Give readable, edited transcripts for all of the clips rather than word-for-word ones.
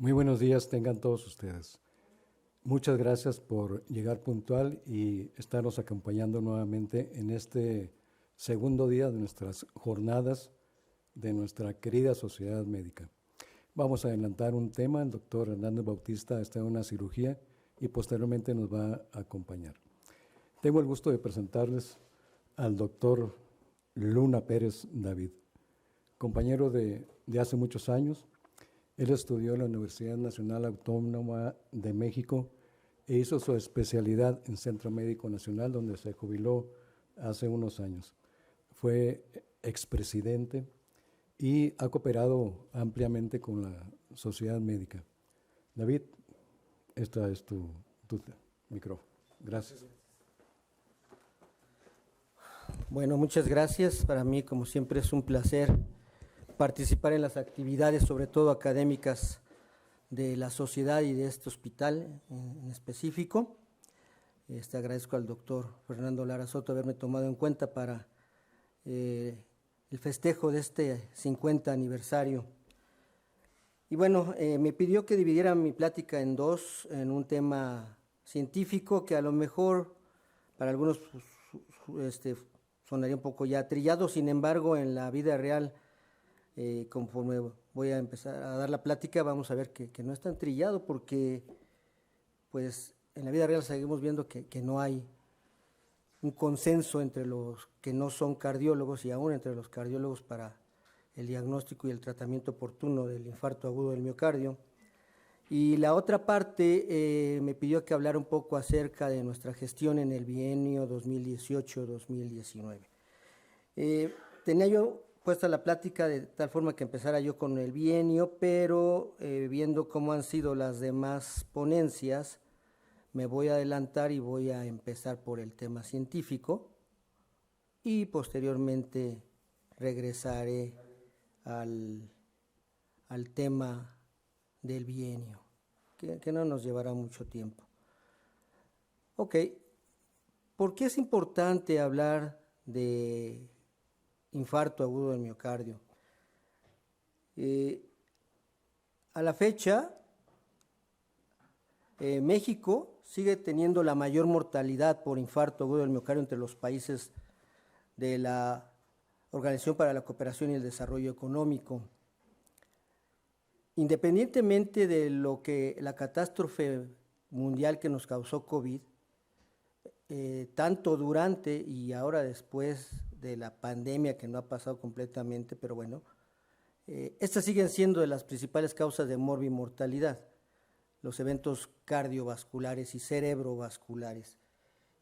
Muy buenos días tengan todos ustedes. Muchas gracias por llegar puntual y estarnos acompañando nuevamente en este segundo día de nuestras jornadas de nuestra querida sociedad médica. Vamos a adelantar un tema, el doctor Hernández Bautista está en una cirugía y posteriormente nos va a acompañar. Tengo el gusto de presentarles al doctor Luna Pérez David, compañero de hace muchos años. Él estudió en la Universidad Nacional Autónoma de México e hizo su especialidad en Centro Médico Nacional, donde se jubiló hace unos años. Fue expresidente y ha cooperado ampliamente con la sociedad médica. David, esta es tu micrófono. Gracias. Bueno, muchas gracias. Para mí, como siempre, es un placer participar en las actividades, sobre todo académicas, de la sociedad y de este hospital en específico. Agradezco al doctor Fernando Lara Soto haberme tomado en cuenta para el festejo de este 50 aniversario. Y bueno, me pidió que dividiera mi plática en dos, en un tema científico que a lo mejor para algunos sonaría un poco ya trillado, sin embargo, en la vida real, conforme voy a empezar a dar la plática, vamos a ver que no es tan trillado, porque pues en la vida real seguimos viendo que no hay un consenso entre los que no son cardiólogos y aún entre los cardiólogos para el diagnóstico y el tratamiento oportuno del infarto agudo del miocardio. Y la otra parte me pidió que hablara un poco acerca de nuestra gestión en el bienio 2018-2019. Tenía yo puesta la plática de tal forma que empezara yo con el bienio, pero viendo cómo han sido las demás ponencias, me voy a adelantar y voy a empezar por el tema científico y posteriormente regresaré al tema del bienio, que no nos llevará mucho tiempo. Ok, ¿por qué es importante hablar de infarto agudo del miocardio? A la fecha, México sigue teniendo la mayor mortalidad por infarto agudo del miocardio entre los países de la Organización para la Cooperación y el Desarrollo Económico. Independientemente de lo que la catástrofe mundial que nos causó COVID, tanto durante y ahora después de la pandemia, que no ha pasado completamente, pero bueno, estas siguen siendo de las principales causas de morbimortalidad, los eventos cardiovasculares y cerebrovasculares,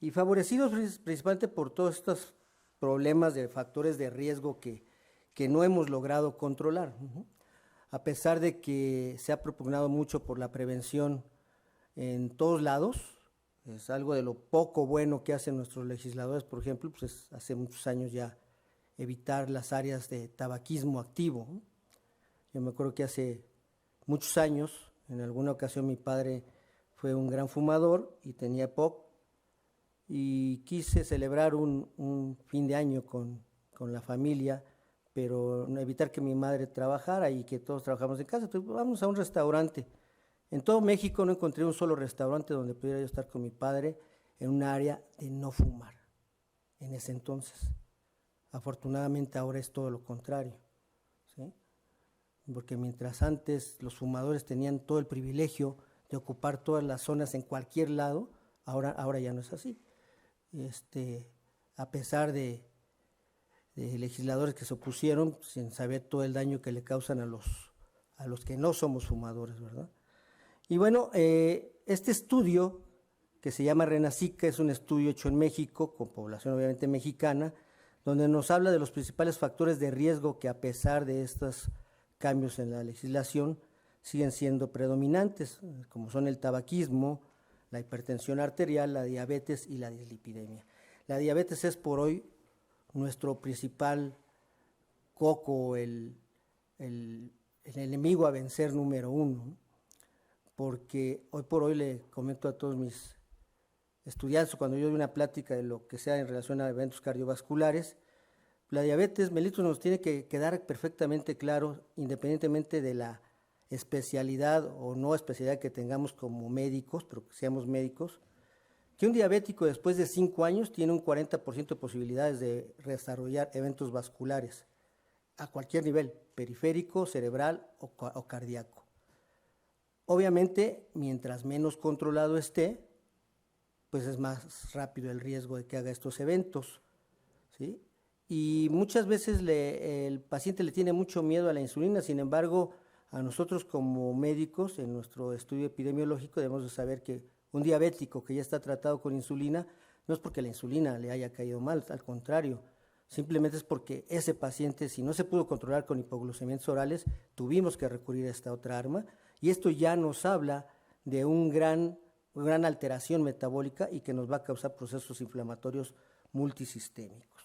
y favorecidos principalmente por todos estos problemas de factores de riesgo que no hemos logrado controlar. A pesar de que se ha propugnado mucho por la prevención en todos lados, es algo de lo poco bueno que hacen nuestros legisladores, por ejemplo, pues es hace muchos años ya evitar las áreas de tabaquismo activo. Yo me acuerdo que hace muchos años, en alguna ocasión mi padre fue un gran fumador y tenía EPOC, y quise celebrar un fin de año con la familia, pero evitar que mi madre trabajara y que todos trabajamos en casa. Entonces vamos a un restaurante. En todo México no encontré un solo restaurante donde pudiera yo estar con mi padre en un área de no fumar, en ese entonces. Afortunadamente ahora es todo lo contrario, ¿sí? Porque mientras antes los fumadores tenían todo el privilegio de ocupar todas las zonas en cualquier lado, ahora ya no es así. A pesar de legisladores que se opusieron sin saber todo el daño que le causan a los que no somos fumadores, ¿verdad? Y bueno, este estudio que se llama RENACICA es un estudio hecho en México, con población obviamente mexicana, donde nos habla de los principales factores de riesgo que a pesar de estos cambios en la legislación siguen siendo predominantes, como son el tabaquismo, la hipertensión arterial, la diabetes y la dislipidemia. La diabetes es por hoy nuestro principal coco, el enemigo a vencer número uno, porque hoy por hoy le comento a todos mis estudiantes, cuando yo doy una plática de lo que sea en relación a eventos cardiovasculares, la diabetes mellitus nos tiene que quedar perfectamente claro, independientemente de la especialidad o no especialidad que tengamos como médicos, pero que seamos médicos, que un diabético después de 5 años tiene un 40% de posibilidades de desarrollar eventos vasculares a cualquier nivel, periférico, cerebral o cardíaco. Obviamente, mientras menos controlado esté, pues es más rápido el riesgo de que haga estos eventos, ¿sí? Y muchas veces el paciente le tiene mucho miedo a la insulina, sin embargo, a nosotros como médicos, en nuestro estudio epidemiológico, debemos de saber que un diabético que ya está tratado con insulina, no es porque la insulina le haya caído mal, al contrario, simplemente es porque ese paciente, si no se pudo controlar con hipoglucemiantes orales, tuvimos que recurrir a esta otra arma, y esto ya nos habla de una gran alteración metabólica y que nos va a causar procesos inflamatorios multisistémicos.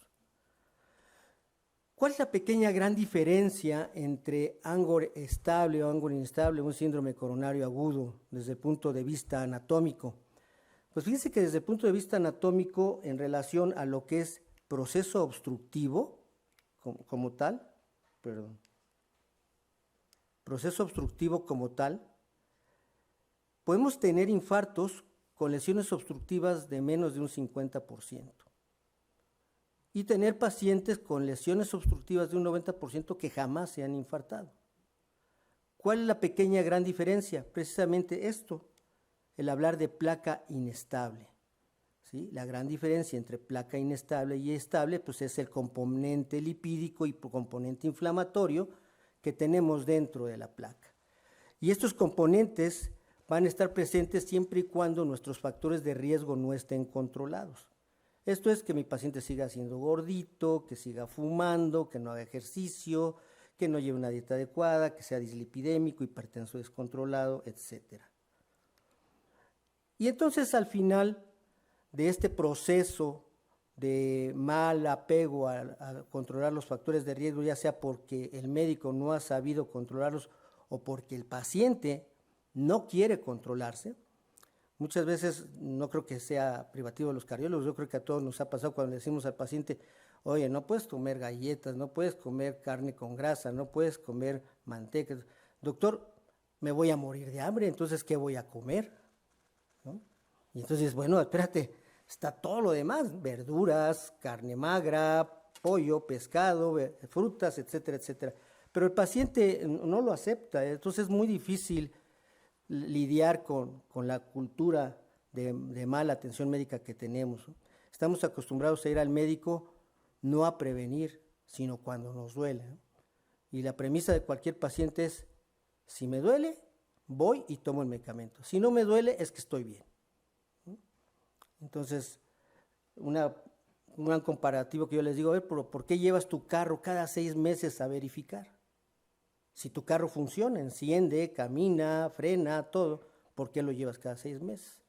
¿Cuál es la pequeña gran diferencia entre Angor estable o Angor inestable, un síndrome coronario agudo, desde el punto de vista anatómico? Pues fíjense que desde el punto de vista anatómico, en relación a lo que es proceso obstructivo, como tal, proceso obstructivo como tal, podemos tener infartos con lesiones obstructivas de menos de un 50%. Y tener pacientes con lesiones obstructivas de un 90% que jamás se han infartado. ¿Cuál es la pequeña gran diferencia? Precisamente esto, el hablar de placa inestable, ¿sí? La gran diferencia entre placa inestable y estable, pues es el componente lipídico y componente inflamatorio que tenemos dentro de la placa. Y estos componentes van a estar presentes siempre y cuando nuestros factores de riesgo no estén controlados. Esto es que mi paciente siga siendo gordito, que siga fumando, que no haga ejercicio, que no lleve una dieta adecuada, que sea dislipidémico, hipertenso descontrolado, etc. Y entonces al final de este proceso de mal apego a controlar los factores de riesgo, ya sea porque el médico no ha sabido controlarlos o porque el paciente no quiere controlarse, muchas veces no creo que sea privativo de los cardiólogos, yo creo que a todos nos ha pasado cuando le decimos al paciente, oye, no puedes comer galletas, no puedes comer carne con grasa, no puedes comer manteca. Doctor, me voy a morir de hambre, entonces, ¿qué voy a comer? ¿No? Y entonces, bueno, espérate, está todo lo demás, verduras, carne magra, pollo, pescado, frutas, etcétera, etcétera. Pero el paciente no lo acepta, entonces es muy difícil lidiar con la cultura de mala atención médica que tenemos, ¿no? Estamos acostumbrados a ir al médico no a prevenir, sino cuando nos duele, ¿no? Y la premisa de cualquier paciente es, si me duele, voy y tomo el medicamento. Si no me duele, es que estoy bien, ¿no? Entonces, un gran comparativo que yo les digo, a ver, ¿por qué llevas tu carro cada 6 meses a verificar? Si tu carro funciona, enciende, camina, frena, todo, ¿por qué lo llevas cada 6 meses?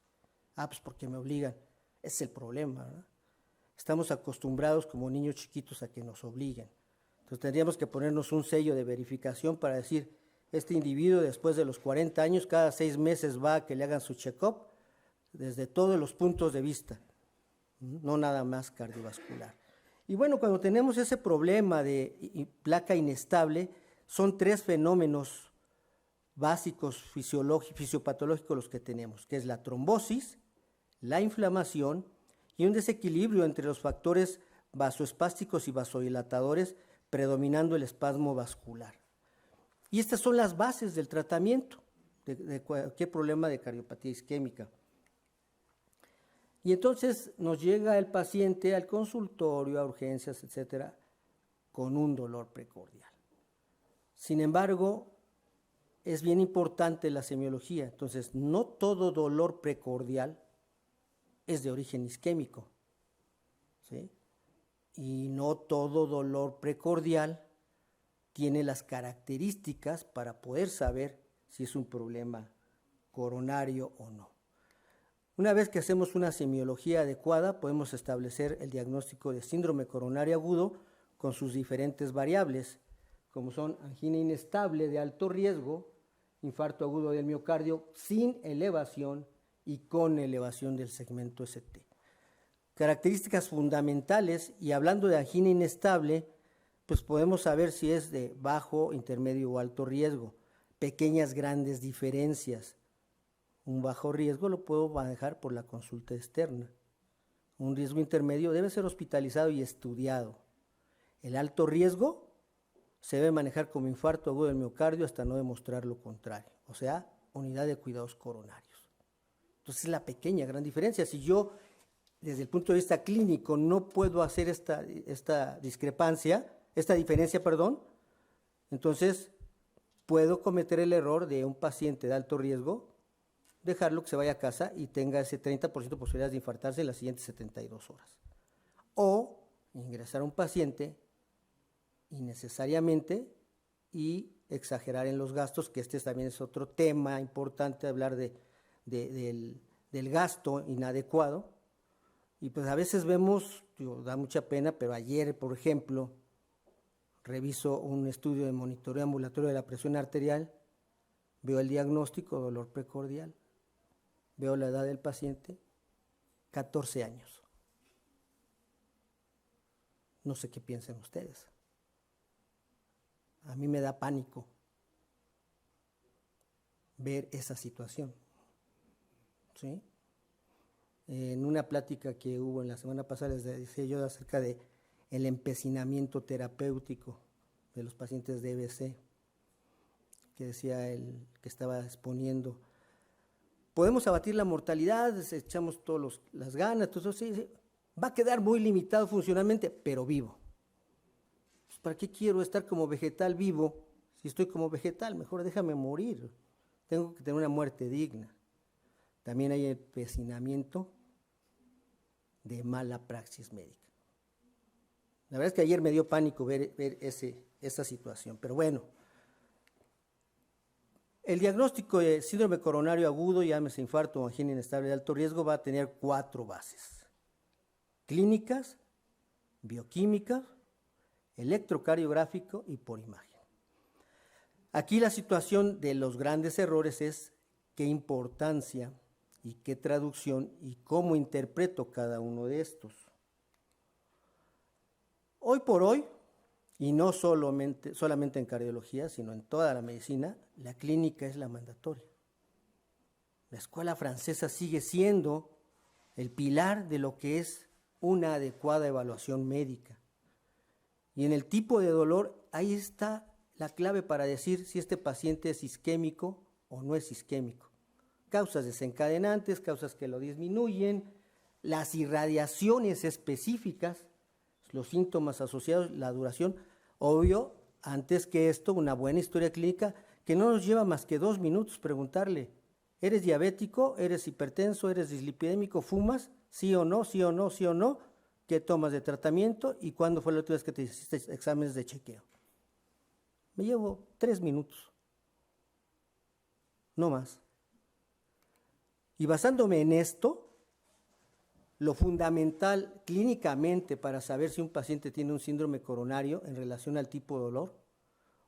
Ah, pues porque me obligan. Ese es el problema, ¿verdad? Estamos acostumbrados como niños chiquitos a que nos obliguen. Entonces tendríamos que ponernos un sello de verificación para decir, este individuo después de los 40 años, cada 6 meses va a que le hagan su check-up desde todos los puntos de vista, no nada más cardiovascular. Y bueno, cuando tenemos ese problema de placa inestable, son 3 fenómenos básicos fisiopatológicos los que tenemos, que es la trombosis, la inflamación y un desequilibrio entre los factores vasoespásticos y vasodilatadores, predominando el espasmo vascular. Y estas son las bases del tratamiento de cualquier problema de cardiopatía isquémica. Y entonces nos llega el paciente al consultorio, a urgencias, etcétera, con un dolor precordial. Sin embargo, es bien importante la semiología. Entonces, no todo dolor precordial es de origen isquémico, ¿sí? Y no todo dolor precordial tiene las características para poder saber si es un problema coronario o no. Una vez que hacemos una semiología adecuada, podemos establecer el diagnóstico de síndrome coronario agudo con sus diferentes variables, como son angina inestable de alto riesgo, infarto agudo del miocardio sin elevación y con elevación del segmento ST. Características fundamentales, y hablando de angina inestable, pues podemos saber si es de bajo, intermedio o alto riesgo, pequeñas, grandes diferencias. Un bajo riesgo lo puedo manejar por la consulta externa. Un riesgo intermedio debe ser hospitalizado y estudiado. El alto riesgo se debe manejar como infarto agudo del miocardio hasta no demostrar lo contrario, o sea, unidad de cuidados coronarios. Entonces, la pequeña, gran diferencia. Si yo, desde el punto de vista clínico, no puedo hacer esta diferencia, entonces puedo cometer el error de un paciente de alto riesgo, dejarlo que se vaya a casa y tenga ese 30% de posibilidades de infartarse en las siguientes 72 horas. O ingresar a un paciente innecesariamente y exagerar en los gastos, que este también es otro tema importante, hablar del gasto inadecuado. Y pues a veces vemos, da mucha pena, pero ayer, por ejemplo, reviso un estudio de monitoreo ambulatorio de la presión arterial, veo el diagnóstico, dolor precordial, veo la edad del paciente, 14 años. No sé qué piensan ustedes. A mí me da pánico ver esa situación. ¿Sí? En una plática que hubo en la semana pasada les decía yo acerca de el empecinamiento terapéutico de los pacientes de EBC, que decía el que estaba exponiendo. Podemos abatir la mortalidad, echamos todas las ganas, todo eso, sí, va a quedar muy limitado funcionalmente, pero vivo. Pues, ¿para qué quiero estar como vegetal vivo si estoy como vegetal? Mejor déjame morir. Tengo que tener una muerte digna. También hay empecinamiento de mala praxis médica. La verdad es que ayer me dio pánico ver esa situación, pero bueno. El diagnóstico de síndrome coronario agudo, llámese infarto o angina inestable de alto riesgo, va a tener 4 bases: clínicas, bioquímicas, electrocardiográfico y por imagen. Aquí la situación de los grandes errores es qué importancia y qué traducción y cómo interpreto cada uno de estos. Hoy por hoy, y no solamente en cardiología, sino en toda la medicina, la clínica es la mandatoria. La escuela francesa sigue siendo el pilar de lo que es una adecuada evaluación médica. Y en el tipo de dolor, ahí está la clave para decir si este paciente es isquémico o no es isquémico. Causas desencadenantes, causas que lo disminuyen, las irradiaciones específicas, los síntomas asociados, la duración. Obvio, antes que esto, una buena historia clínica que no nos lleva más que 2 minutos preguntarle: ¿eres diabético? ¿Eres hipertenso? ¿Eres dislipidémico? ¿Fumas? ¿Sí o no? ¿Sí o no? ¿Sí o no? ¿Qué tomas de tratamiento? ¿Y cuándo fue la última vez que te hiciste exámenes de chequeo? Me llevo 3 minutos, no más. Y basándome en esto, lo fundamental clínicamente para saber si un paciente tiene un síndrome coronario en relación al tipo de dolor,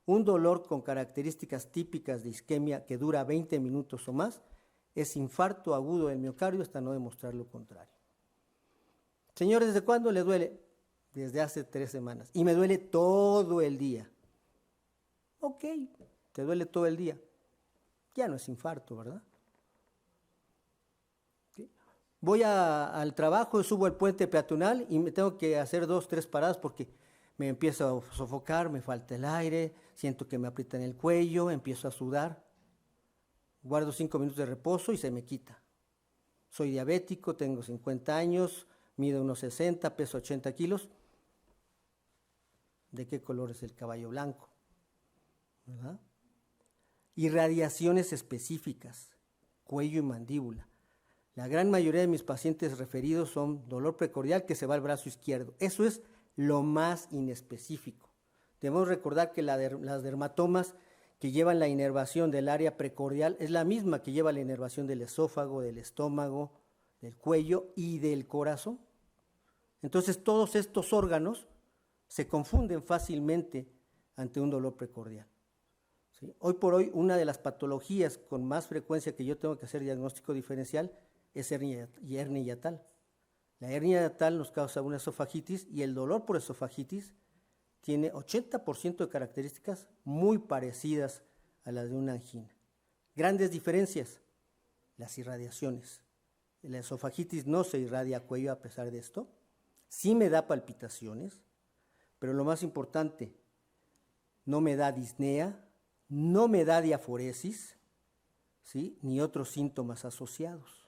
un dolor con características típicas de isquemia que dura 20 minutos o más, es infarto agudo del miocardio hasta no demostrar lo contrario. Señor, ¿desde cuándo le duele? Desde hace 3 semanas. Y me duele todo el día. Ok, te duele todo el día. Ya no es infarto, ¿verdad? Voy al trabajo, subo al puente peatonal y me tengo que hacer 2, 3 paradas porque me empiezo a sofocar, me falta el aire, siento que me aprieta en el cuello, empiezo a sudar. Guardo 5 minutos de reposo y se me quita. Soy diabético, tengo 50 años, mido unos 60, peso 80 kilos. ¿De qué color es el caballo blanco? ¿Verdad? Irradiaciones específicas, cuello y mandíbula. La gran mayoría de mis pacientes referidos son dolor precordial que se va al brazo izquierdo. Eso es lo más inespecífico. Debemos recordar que las dermatomas que llevan la inervación del área precordial es la misma que lleva la inervación del esófago, del estómago, del cuello y del corazón. Entonces todos estos órganos se confunden fácilmente ante un dolor precordial. ¿Sí? Hoy por hoy una de las patologías con más frecuencia que yo tengo que hacer diagnóstico diferencial es hernia hiatal. La hernia hiatal nos causa una esofagitis y el dolor por esofagitis tiene 80% de características muy parecidas a las de una angina. Grandes diferencias, las irradiaciones. La esofagitis no se irradia a cuello a pesar de esto. Sí me da palpitaciones, pero lo más importante, no me da disnea, no me da diaforesis, ¿sí? Ni otros síntomas asociados.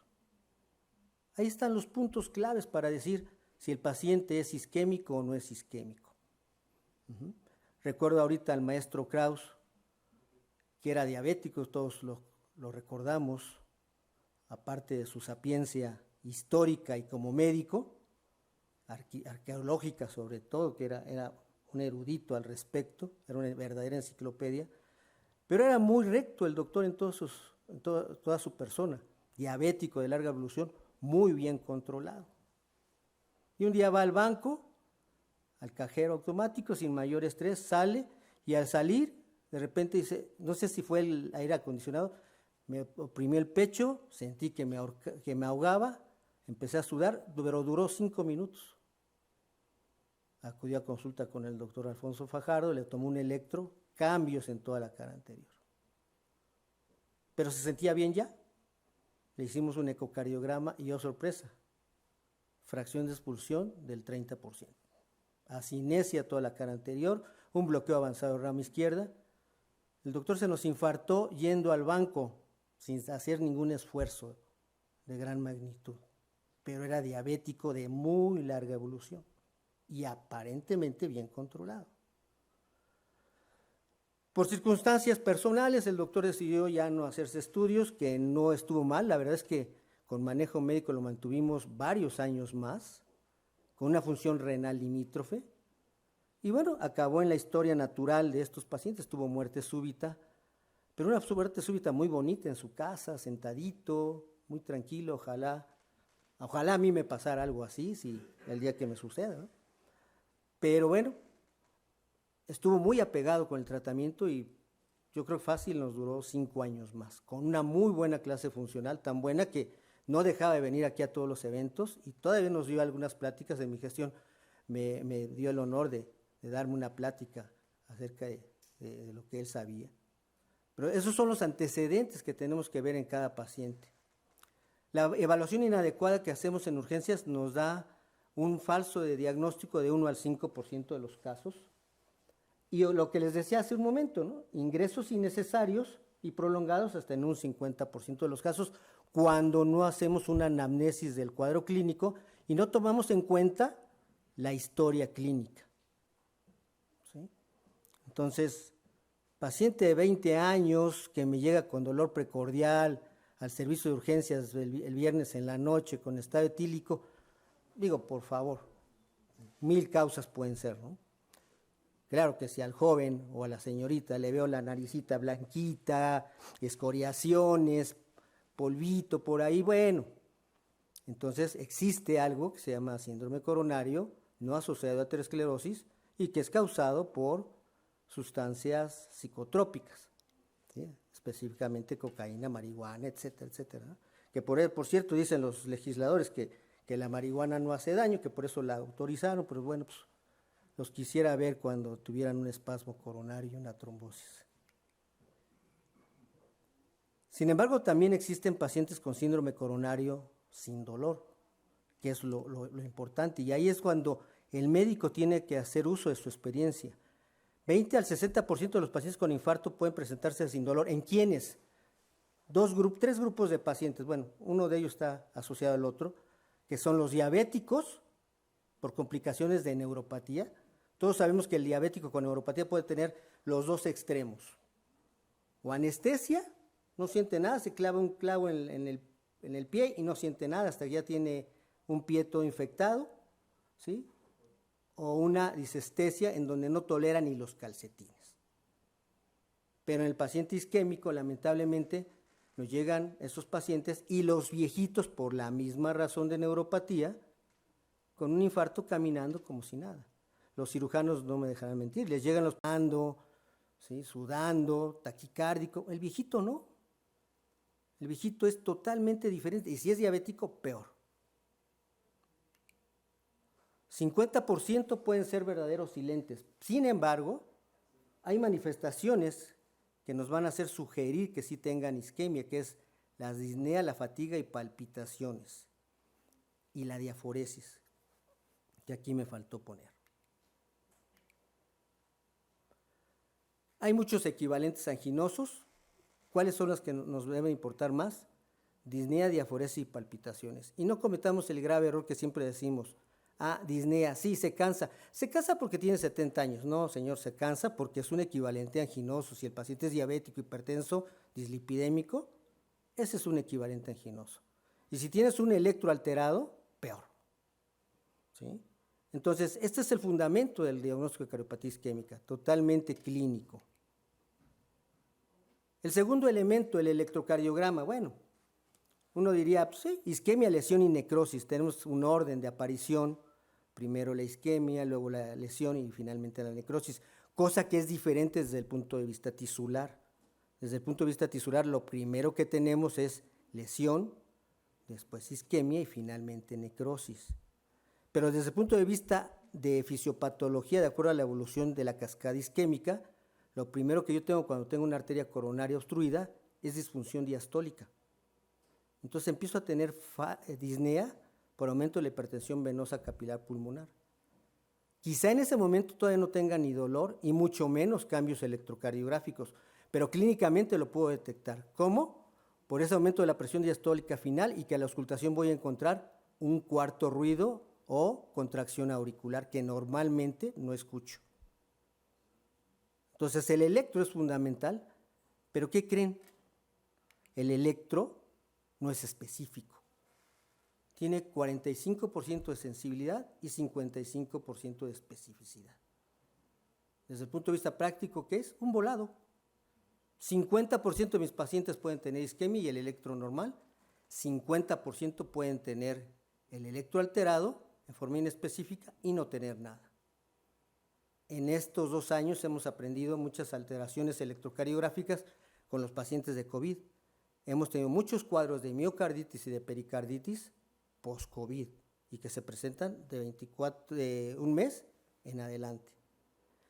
Ahí están los puntos claves para decir si el paciente es isquémico o no es isquémico. Recuerdo ahorita al maestro Kraus, que era diabético, todos lo recordamos, aparte de su sapiencia histórica y como médico, arqueológica sobre todo, que era un erudito al respecto, era una verdadera enciclopedia, pero era muy recto el doctor en toda su persona, diabético de larga evolución, muy bien controlado. Y un día va al banco, al cajero automático, sin mayor estrés, sale, y al salir, de repente dice, no sé si fue el aire acondicionado, me oprimió el pecho, sentí que me ahogaba, empecé a sudar, pero duró 5 minutos. Acudió a consulta con el doctor Alfonso Fajardo, le tomó un electro, cambios en toda la cara anterior. Pero se sentía bien ya. Le hicimos un ecocardiograma y, oh sorpresa, fracción de expulsión del 30%. Asinesia toda la cara anterior, un bloqueo avanzado de rama izquierda. El doctor se nos infartó yendo al banco sin hacer ningún esfuerzo de gran magnitud, pero era diabético de muy larga evolución y aparentemente bien controlado. Por circunstancias personales, el doctor decidió ya no hacerse estudios, que no estuvo mal. La verdad es que con manejo médico lo mantuvimos varios años más, con una función renal limítrofe. Y bueno, acabó en la historia natural de estos pacientes, tuvo muerte súbita, pero una muerte súbita muy bonita en su casa, sentadito, muy tranquilo, ojalá a mí me pasara algo así, si el día que me suceda, ¿no? Pero bueno, estuvo muy apegado con el tratamiento y yo creo que fácil nos duró 5 años más, con una muy buena clase funcional, tan buena que no dejaba de venir aquí a todos los eventos y todavía nos dio algunas pláticas de mi gestión. Me dio el honor de darme una plática acerca de lo que él sabía. Pero esos son los antecedentes que tenemos que ver en cada paciente. La evaluación inadecuada que hacemos en urgencias nos da un falso de diagnóstico de 1 al 5% de los casos. Y lo que les decía hace un momento, ¿no? Ingresos innecesarios y prolongados hasta en un 50% de los casos cuando no hacemos una anamnesis del cuadro clínico y no tomamos en cuenta la historia clínica. ¿Sí? Entonces, paciente de 20 años que me llega con dolor precordial al servicio de urgencias el viernes en la noche con estado etílico, digo, por favor, 1000 causas pueden ser, ¿no? Claro que si al joven o a la señorita le veo la naricita blanquita, escoriaciones, polvito por ahí, bueno, entonces existe algo que se llama síndrome coronario no asociado a aterosclerosis y que es causado por sustancias psicotrópicas, ¿sí? Específicamente cocaína, marihuana, etcétera, etcétera, ¿no? Que por cierto dicen los legisladores que la marihuana no hace daño, que por eso la autorizaron, pero bueno, pues los quisiera ver cuando tuvieran un espasmo coronario y una trombosis. Sin embargo, también existen pacientes con síndrome coronario sin dolor, que es lo importante, y ahí es cuando el médico tiene que hacer uso de su experiencia. 20 al 60% de los pacientes con infarto pueden presentarse sin dolor. ¿En quiénes? 3 grupos de pacientes, bueno, uno de ellos está asociado al otro, que son los diabéticos por complicaciones de neuropatía. Todos sabemos que el diabético con neuropatía puede tener los 2 extremos. O anestesia, no siente nada, se clava un clavo en el pie y no siente nada hasta que ya tiene un pie todo infectado, ¿sí? O una disestesia en donde no tolera ni los calcetines. Pero en el paciente isquémico, lamentablemente, nos llegan esos pacientes y los viejitos, por la misma razón de neuropatía, con un infarto caminando como si nada. Los cirujanos no me dejarán mentir, les llegan los ¿sí? Sudando, taquicárdico. El viejito no. El viejito es totalmente diferente y si es diabético, peor. 50% pueden ser verdaderos silentes. Sin embargo, hay manifestaciones que nos van a hacer sugerir que sí tengan isquemia, que es la disnea, la fatiga y palpitaciones, y la diaforesis, que aquí me faltó poner. Hay muchos equivalentes anginosos. ¿Cuáles son los que nos deben importar más? Disnea, diaforesis y palpitaciones. Y no cometamos el grave error que siempre decimos: disnea, sí, se cansa. Se cansa porque tiene 70 años. No, señor, se cansa porque es un equivalente anginoso. Si el paciente es diabético, hipertenso, dislipidémico, ese es un equivalente anginoso. Y si tienes un electro alterado, peor. ¿Sí? Entonces, este es el fundamento del diagnóstico de cardiopatía isquémica, totalmente clínico. El segundo elemento, el electrocardiograma. Bueno, uno diría, pues sí, isquemia, lesión y necrosis. Tenemos un orden de aparición, primero la isquemia, luego la lesión y finalmente la necrosis, cosa que es diferente desde el punto de vista tisular. Desde el punto de vista tisular, lo primero que tenemos es lesión, después isquemia y finalmente necrosis. Pero desde el punto de vista de fisiopatología, de acuerdo a la evolución de la cascada isquémica, lo primero que yo tengo cuando tengo una arteria coronaria obstruida es disfunción diastólica. Entonces empiezo a tener disnea por aumento de la hipertensión venosa capilar pulmonar. Quizá en ese momento todavía no tenga ni dolor y mucho menos cambios electrocardiográficos, pero clínicamente lo puedo detectar. ¿Cómo? Por ese aumento de la presión diastólica final y que a la auscultación voy a encontrar un cuarto ruido o contracción auricular que normalmente no escucho. Entonces el electro es fundamental, pero ¿qué creen? El electro no es específico. Tiene 45% de sensibilidad y 55% de especificidad. Desde el punto de vista práctico, ¿qué es? Un volado. 50% de mis pacientes pueden tener isquemia y el electro normal, 50% pueden tener el electro alterado en forma inespecífica y no tener nada. En estos 2 años hemos aprendido muchas alteraciones electrocardiográficas con los pacientes de COVID. Hemos tenido muchos cuadros de miocarditis y de pericarditis post-COVID y que se presentan de un mes en adelante,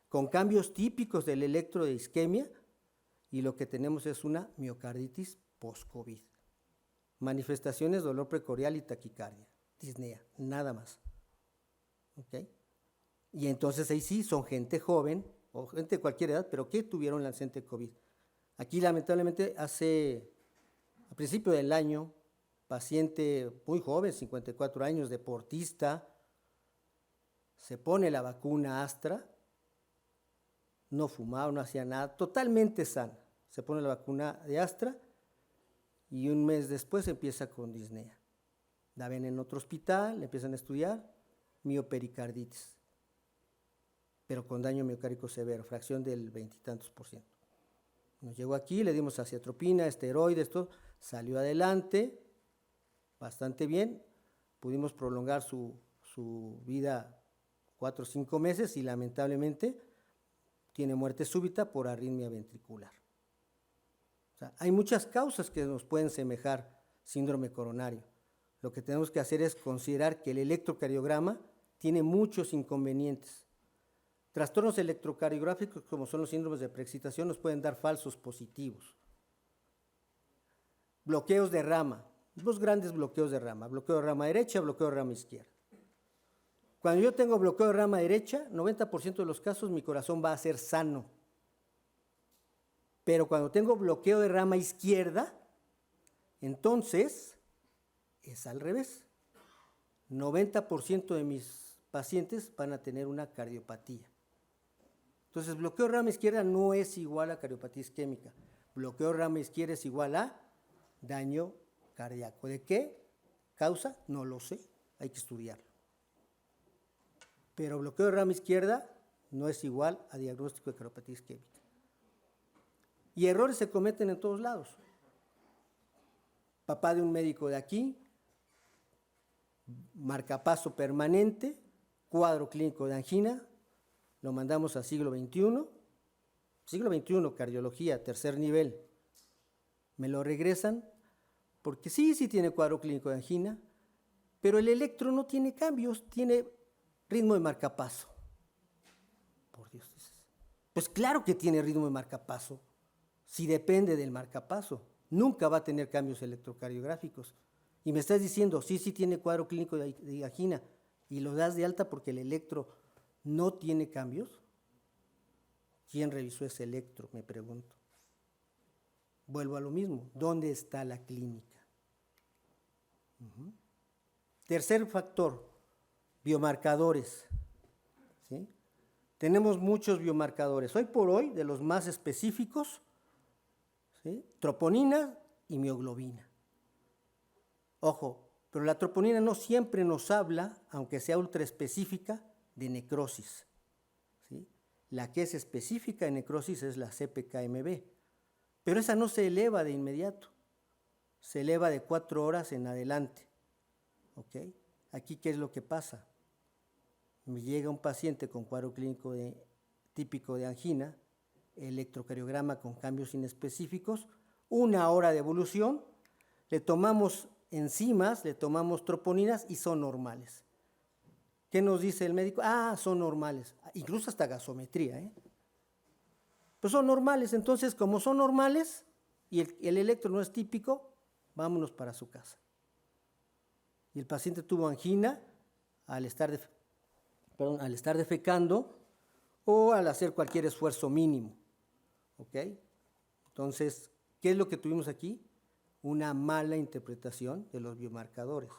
con cambios típicos del electro de isquemia, y lo que tenemos es una miocarditis post-COVID. Manifestaciones, dolor precordial y taquicardia, disnea, nada más. ¿Okay? Y entonces ahí sí son gente joven o gente de cualquier edad, pero que tuvieron la antecedente COVID. Aquí lamentablemente a principio del año, paciente muy joven, 54 años, deportista, se pone la vacuna Astra, no fumaba, no hacía nada, totalmente sana. Se pone la vacuna de Astra y un mes después empieza con disnea. La ven en otro hospital, le empiezan a estudiar, miopericarditis, pero con daño miocárdico severo, fracción del 20 y tantos %. Nos llegó aquí, le dimos aciatropina, esteroides, todo, salió adelante, bastante bien, pudimos prolongar su vida 4 o 5 meses y lamentablemente tiene muerte súbita por arritmia ventricular. O sea, hay muchas causas que nos pueden semejar síndrome coronario. Lo que tenemos que hacer es considerar que el electrocardiograma tiene muchos inconvenientes. Trastornos electrocardiográficos como son los síndromes de preexcitación nos pueden dar falsos positivos. Bloqueos de rama, 2 grandes bloqueos de rama, bloqueo de rama derecha, bloqueo de rama izquierda. Cuando yo tengo bloqueo de rama derecha, 90% de los casos mi corazón va a ser sano. Pero cuando tengo bloqueo de rama izquierda, entonces es al revés. 90% de mis pacientes van a tener una cardiopatía. Entonces, bloqueo de rama izquierda no es igual a cardiopatía isquémica. Bloqueo de rama izquierda es igual a daño cardíaco. ¿De qué causa? No lo sé, hay que estudiarlo. Pero bloqueo de rama izquierda no es igual a diagnóstico de cardiopatía isquémica. Y errores se cometen en todos lados. Papá de un médico de aquí, marcapaso permanente, cuadro clínico de angina, lo mandamos a siglo XXI, cardiología, 3er nivel. Me lo regresan porque sí tiene cuadro clínico de angina, pero el electro no tiene cambios, tiene ritmo de marcapaso. Por Dios. Pues claro que tiene ritmo de marcapaso. si depende del marcapaso. Nunca va a tener cambios electrocardiográficos. Y me estás diciendo, sí tiene cuadro clínico de angina, y lo das de alta porque el electro no tiene cambios. ¿Quién revisó ese electro? Me pregunto. Vuelvo a lo mismo, ¿dónde está la clínica? Tercer factor, biomarcadores. ¿Sí? Tenemos muchos biomarcadores. Hoy por hoy, de los más específicos, ¿sí? Troponina y mioglobina. Ojo, pero la troponina no siempre nos habla, aunque sea ultra específica, de necrosis. ¿Sí? La que es específica de necrosis es la CPK-MB, pero esa no se eleva de inmediato, se eleva de 4 horas en adelante. ¿Okay? Aquí, ¿qué es lo que pasa? Me llega un paciente con cuadro clínico típico de angina, electrocardiograma con cambios inespecíficos, 1 hora de evolución, le tomamos enzimas, le tomamos troponinas y son normales. ¿Qué nos dice el médico? Son normales, incluso hasta gasometría, Pues son normales, entonces como son normales y el electro no es típico, vámonos para su casa. Y el paciente tuvo angina al estar defecando o al hacer cualquier esfuerzo mínimo. ¿Ok? Entonces, ¿qué es lo que tuvimos aquí? Una mala interpretación de los biomarcadores.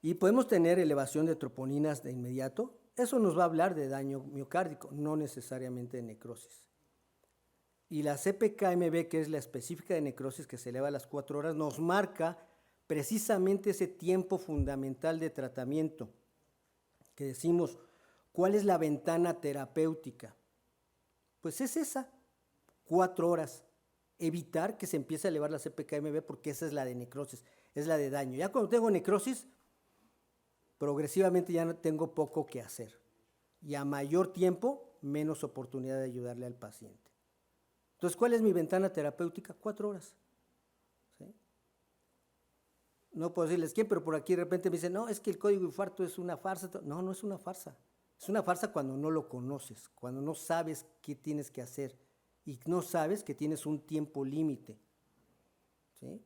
Y podemos tener elevación de troponinas de inmediato. Eso nos va a hablar de daño miocárdico, no necesariamente de necrosis. Y la CPK-MB, que es la específica de necrosis, que se eleva a las 4 horas, nos marca precisamente ese tiempo fundamental de tratamiento, que decimos, ¿cuál es la ventana terapéutica? Pues es esa, 4 horas. Evitar que se empiece a elevar la CPK-MB porque esa es la de necrosis, es la de daño. Ya cuando tengo necrosis, progresivamente ya no tengo poco que hacer. Y a mayor tiempo, menos oportunidad de ayudarle al paciente. Entonces, ¿cuál es mi ventana terapéutica? 4 horas. ¿Sí? No puedo decirles quién, pero por aquí de repente me dicen, no, es que el código infarto es una farsa. No, no es una farsa. Es una farsa cuando no lo conoces, cuando no sabes qué tienes que hacer y no sabes que tienes un tiempo límite. ¿Sí?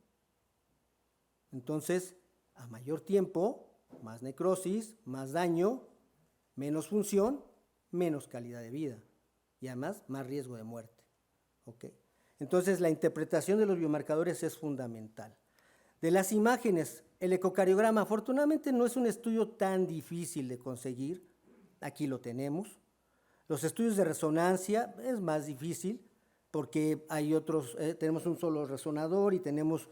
Entonces, a mayor tiempo, más necrosis, más daño, menos función, menos calidad de vida y además más riesgo de muerte. ¿Okay? Entonces, la interpretación de los biomarcadores es fundamental. De las imágenes, el ecocardiograma, afortunadamente no es un estudio tan difícil de conseguir, aquí lo tenemos. Los estudios de resonancia es más difícil porque hay otros, tenemos un solo resonador y tenemos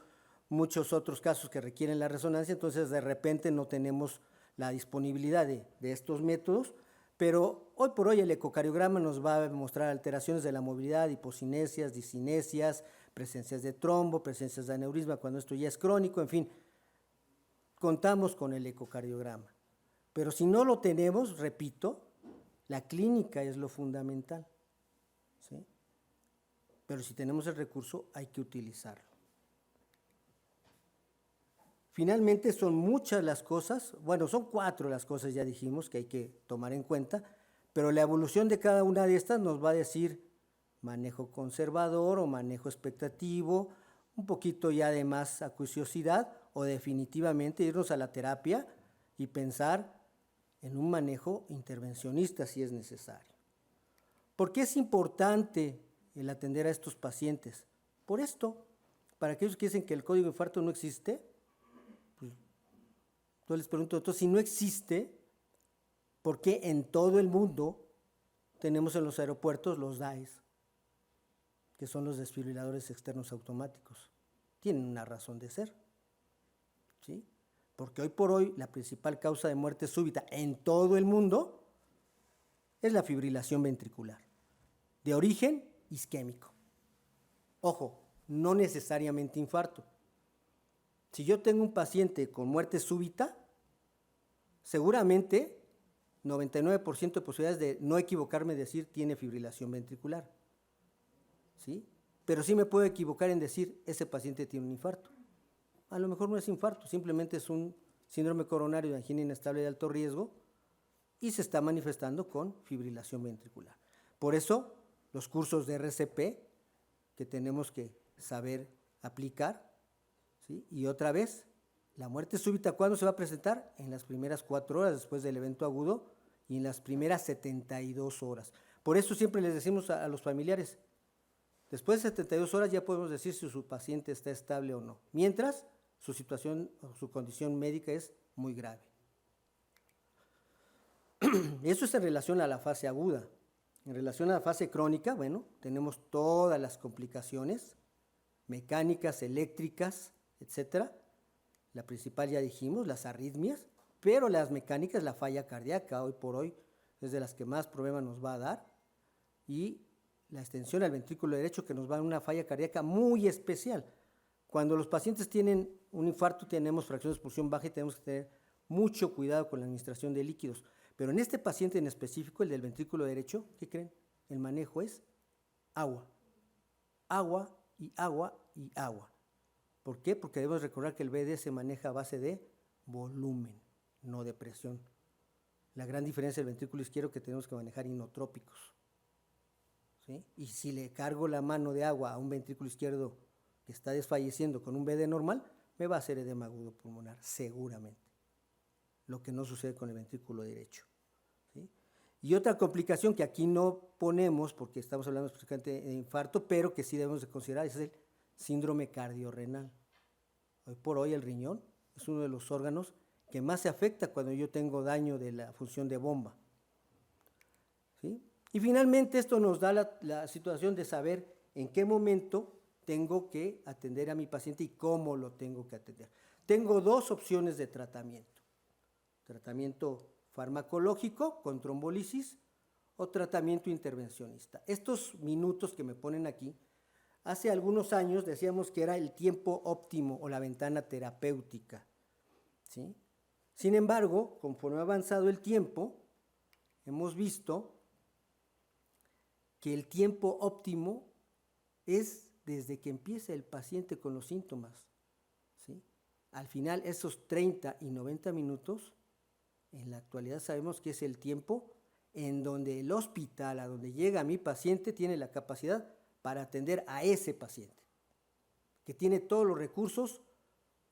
muchos otros casos que requieren la resonancia, entonces de repente no tenemos la disponibilidad de estos métodos, pero hoy por hoy el ecocardiograma nos va a mostrar alteraciones de la movilidad, hipocinesias, discinesias, presencias de trombo, presencias de aneurisma cuando esto ya es crónico, en fin, contamos con el ecocardiograma. Pero si no lo tenemos, repito, la clínica es lo fundamental, ¿sí? Pero si tenemos el recurso, hay que utilizarlo. Finalmente, son muchas las cosas, bueno, son 4 las cosas, ya dijimos, que hay que tomar en cuenta, pero la evolución de cada una de estas nos va a decir manejo conservador o manejo expectativo, un poquito ya de más acuciosidad o definitivamente irnos a la terapia y pensar en un manejo intervencionista si es necesario. ¿Por qué es importante el atender a estos pacientes? Por esto, para aquellos que dicen que el código de infarto no existe, pues, yo les pregunto, entonces, si no existe, ¿por qué en todo el mundo tenemos en los aeropuertos los DAEs, que son los desfibriladores externos automáticos? Tienen una razón de ser, ¿sí? Porque hoy por hoy la principal causa de muerte súbita en todo el mundo es la fibrilación ventricular, de origen isquémico. Ojo, no necesariamente infarto. Si yo tengo un paciente con muerte súbita, seguramente 99% de posibilidades de no equivocarme en decir tiene fibrilación ventricular, ¿sí? Pero sí me puedo equivocar en decir ese paciente tiene un infarto. A lo mejor no es infarto, simplemente es un síndrome coronario de angina inestable de alto riesgo y se está manifestando con fibrilación ventricular. Por eso, los cursos de RCP que tenemos que saber aplicar, ¿sí? Y otra vez, la muerte súbita, ¿cuándo se va a presentar? En las primeras 4 horas después del evento agudo y en las primeras 72 horas. Por eso siempre les decimos a los familiares, después de 72 horas ya podemos decir si su paciente está estable o no, mientras su situación o su condición médica es muy grave. Eso es en relación a la fase aguda. En relación a la fase crónica, bueno, tenemos todas las complicaciones mecánicas, eléctricas, etcétera. La principal ya dijimos, las arritmias, pero las mecánicas, la falla cardíaca, hoy por hoy es de las que más problemas nos va a dar, y la extensión al ventrículo derecho, que nos va a dar una falla cardíaca muy especial. Cuando los pacientes tienen un infarto, tenemos fracción de expulsión baja y tenemos que tener mucho cuidado con la administración de líquidos. Pero en este paciente en específico, el del ventrículo derecho, ¿qué creen? El manejo es agua. Agua y agua y agua. ¿Por qué? Porque debemos recordar que el BD se maneja a base de volumen, no de presión. La gran diferencia del ventrículo izquierdo es que tenemos que manejar inotrópicos, ¿sí? Y si le cargo la mano de agua a un ventrículo izquierdo que está desfalleciendo con un BD normal, me va a hacer edema agudo pulmonar, seguramente. Lo que no sucede con el ventrículo derecho, ¿sí? Y otra complicación que aquí no ponemos, porque estamos hablando específicamente de infarto, pero que sí debemos de considerar, es el síndrome cardiorrenal. Hoy por hoy el riñón es uno de los órganos que más se afecta cuando yo tengo daño de la función de bomba, ¿sí? Y finalmente esto nos da la situación de saber en qué momento tengo que atender a mi paciente y cómo lo tengo que atender. Tengo 2 opciones de tratamiento. Tratamiento farmacológico con trombolisis o tratamiento intervencionista. Estos minutos que me ponen aquí, hace algunos años decíamos que era el tiempo óptimo o la ventana terapéutica, ¿sí? Sin embargo, conforme ha avanzado el tiempo, hemos visto que el tiempo óptimo es desde que empieza el paciente con los síntomas, ¿sí? Al final, esos 30 y 90 minutos, en la actualidad sabemos que es el tiempo en donde el hospital, a donde llega mi paciente, tiene la capacidad para atender a ese paciente, que tiene todos los recursos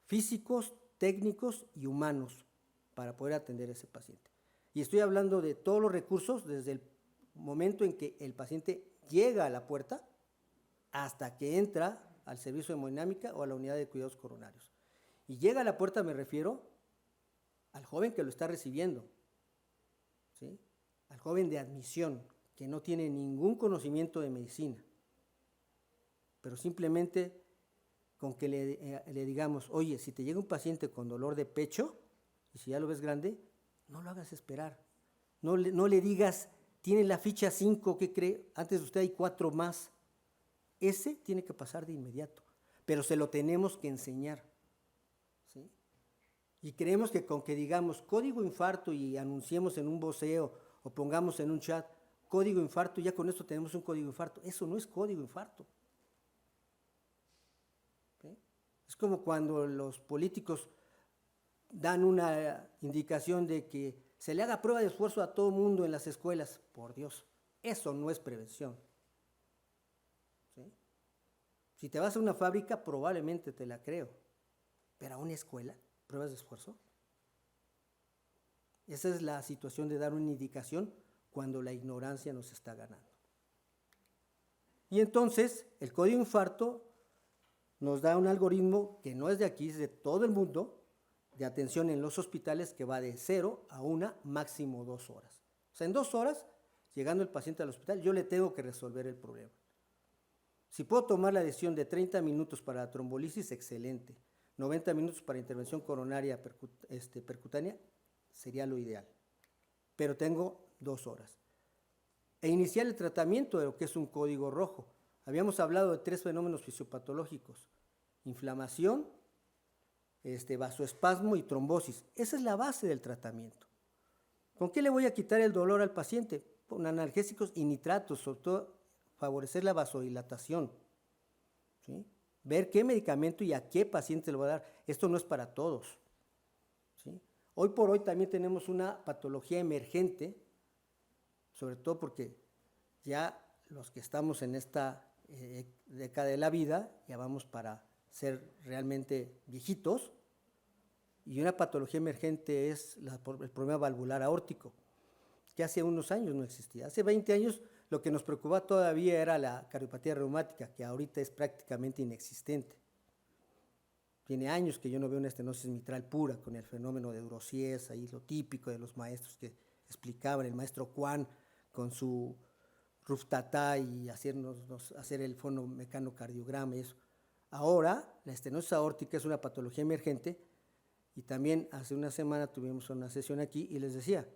físicos, técnicos y humanos para poder atender a ese paciente. Y estoy hablando de todos los recursos desde el momento en que el paciente llega a la puerta hasta que entra al servicio de hemodinámica o a la unidad de cuidados coronarios. Y llega a la puerta, me refiero al joven que lo está recibiendo, ¿sí? Al joven de admisión, que no tiene ningún conocimiento de medicina, pero simplemente con que le digamos, oye, si te llega un paciente con dolor de pecho, y si ya lo ves grande, no lo hagas esperar, no le digas, tiene la ficha 5, ¿qué cree? Antes de usted hay 4 más, ese tiene que pasar de inmediato, pero se lo tenemos que enseñar, ¿sí? Y creemos que con que digamos código infarto y anunciemos en un voceo o pongamos en un chat código infarto, ya con esto tenemos un código infarto. Eso no es código infarto, ¿sí? Es como cuando los políticos dan una indicación de que se le haga prueba de esfuerzo a todo mundo en las escuelas. Por Dios, eso no es prevención, ¿sí? Si te vas a una fábrica, probablemente te la creo, pero a una escuela, pruebas de esfuerzo. Esa es la situación de dar una indicación cuando la ignorancia nos está ganando. Y entonces, el código infarto nos da un algoritmo que no es de aquí, es de todo el mundo, de atención en los hospitales, que va de 0 a 1, máximo 2 horas. O sea, en 2 horas, llegando el paciente al hospital, yo le tengo que resolver el problema. Si puedo tomar la decisión de 30 minutos para la trombolisis, excelente. 90 minutos para intervención coronaria percutánea, sería lo ideal. Pero tengo 2 horas. E iniciar el tratamiento de lo que es un código rojo. Habíamos hablado de 3 fenómenos fisiopatológicos: inflamación, vasoespasmo y trombosis. Esa es la base del tratamiento. ¿Con qué le voy a quitar el dolor al paciente? Con analgésicos y nitratos, sobre todo favorecer la vasodilatación, ¿sí? Ver qué medicamento y a qué paciente le voy a dar. Esto no es para todos, ¿sí? Hoy por hoy también tenemos una patología emergente, sobre todo porque ya los que estamos en esta década de la vida, ya vamos para ser realmente viejitos, y una patología emergente es el problema valvular aórtico, que hace unos años no existía. Hace 20 años lo que nos preocupaba todavía era la cardiopatía reumática, que ahorita es prácticamente inexistente. Tiene años que yo no veo una estenosis mitral pura, con el fenómeno de Eurosies, ahí lo típico de los maestros que explicaban, el maestro Juan con su Ruftatá y hacer el fonomecanocardiograma y eso. Ahora, la estenosis aórtica es una patología emergente, y también hace una semana tuvimos una sesión aquí y les decía,